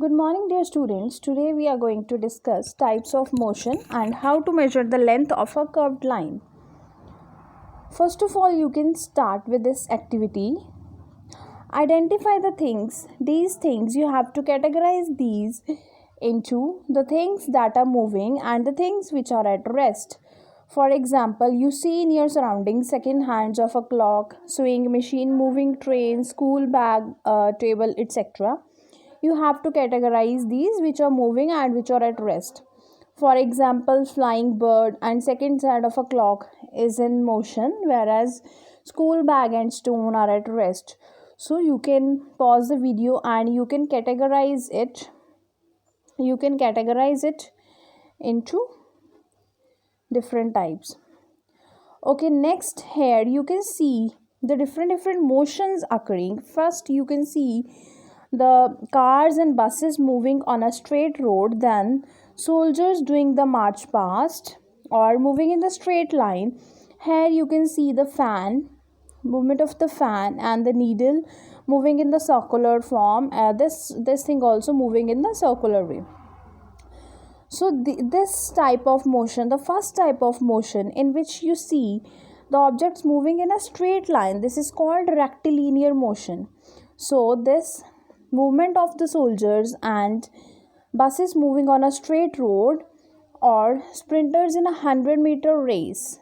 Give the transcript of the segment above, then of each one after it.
Good morning, dear students. Today we are going to discuss types of motion and how to measure the length of a curved line. First of all, you can start with this activity. Identify these things you have to categorize these into the things that are moving and the things which are at rest. For example, you see in your surroundings second hands of a clock, sewing machine, moving train, school bag, table, etc. You have to categorize these which are moving and which are at rest. For example, flying bird and second side of a clock is in motion, whereas school bag and stone are at rest. So you can pause the video and you can categorize it. You can categorize it into different types. Okay, next here you can see the different motions occurring. First, you can see the cars and buses moving on a straight road, then soldiers doing the march past or moving in the straight line. Here you can see the fan, movement of the fan, and the needle moving in the circular form. This thing also moving in the circular way. So this type of motion, the first type of motion in which you see the objects moving in a straight line, this is called rectilinear motion. So this movement of the soldiers and buses moving on a straight road or sprinters in a 100-meter race.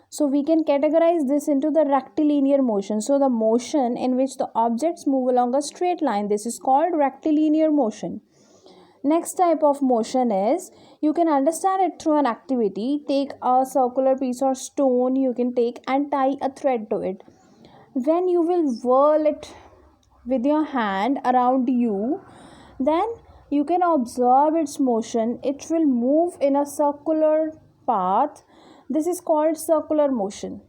So we can categorize this into the rectilinear motion. So the motion in which the objects move along a straight line, this is called rectilinear motion. Next type of motion is, you can understand it through an activity. Take a circular piece or stone, you can take and tie a thread to it. When you will whirl it with your hand around you, then you can observe its motion. It will move in a circular path. This is called circular motion.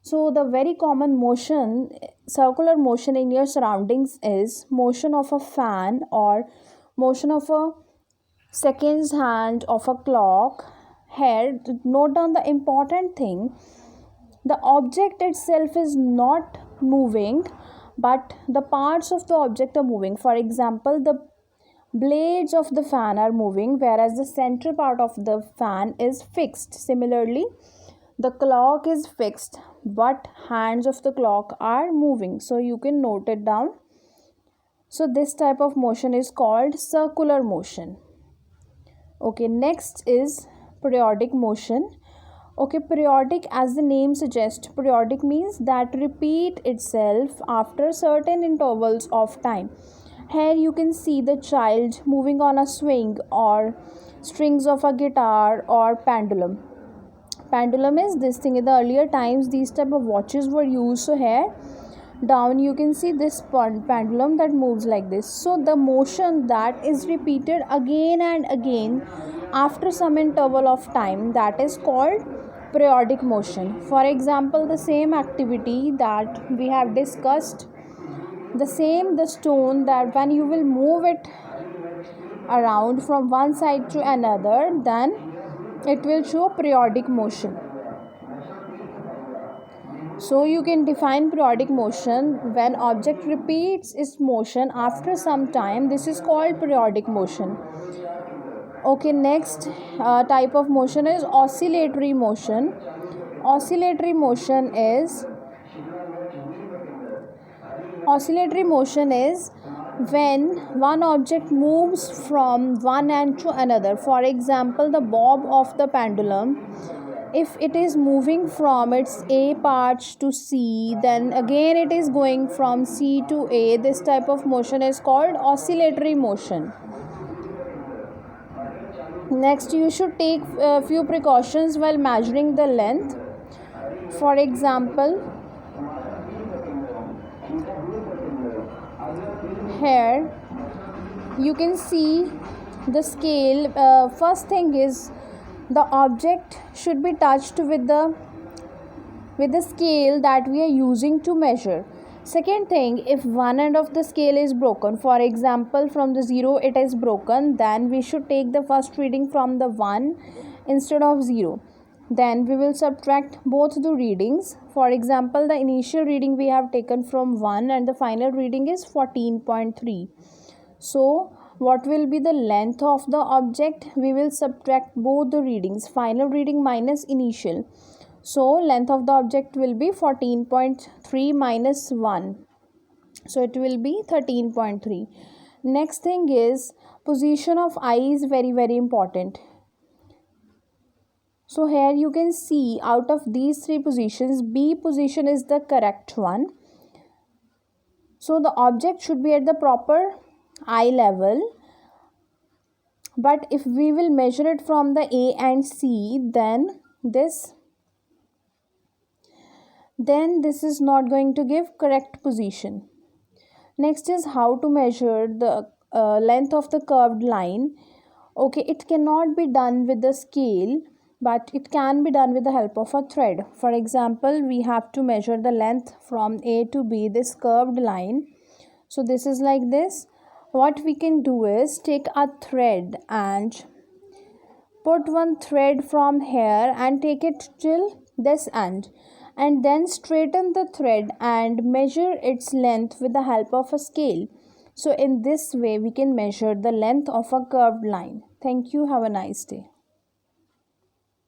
So the very common motion, circular motion in your surroundings is motion of a fan or motion of a seconds hand of a clock. Here, note down the important thing. The object itself is not moving, but the parts of the object are moving. For example, the blades of the fan are moving, whereas the central part of the fan is fixed. Similarly, the clock is fixed, but hands of the clock are moving. So you can note it down. So this type of motion is called circular motion. Okay, next is periodic motion. Okay, periodic, as the name suggests, periodic means that repeat itself after certain intervals of time. Here you can see the child moving on a swing or strings of a guitar or pendulum. Pendulum is this thing. In the earlier times, these type of watches were used. So here down you can see this pendulum that moves like this. So the motion that is repeated again and again after some interval of time, that is called periodic motion. For example, the same activity that we have discussed, the stone, that when you will move it around from one side to another, then it will show periodic motion. So you can define periodic motion when object repeats its motion after some time. This is called periodic motion. Okay, next type of motion is oscillatory motion. Oscillatory motion is when one object moves from one end to another. For example, the bob of the pendulum, if it is moving from its A part to C, then again it is going from C to A. This type of motion is called oscillatory motion. Next, you should take a few precautions while measuring the length. For example, here you can see the scale. First thing is, the object should be touched with the scale that we are using to measure. Second thing, if one end of the scale is broken, for example from the 0 it is broken, then we should take the first reading from the 1 instead of 0. Then we will subtract both the readings. For example, the initial reading we have taken from 1 and the final reading is 14.3. So what will be the length of the object? We will subtract both the readings, final reading minus initial. So length of the object will be 14.3 minus 1. So it will be 13.3. Next thing is position of eye is very important. So here you can see out of these three positions, B position is the correct one. So the object should be at the proper eye level. But if we will measure it from the A and C, then this is not going to give correct position. Next is how to measure the length of the curved line. Okay, it cannot be done with the scale, but it can be done with the help of a thread. For example, we have to measure the length from A to B, this curved line. So this is like this. What we can do is take a thread and put one thread from here and take it till this end, and then straighten the thread and measure its length with the help of a scale. So in this way we can measure the length of a curved line. Thank you. Have a nice day.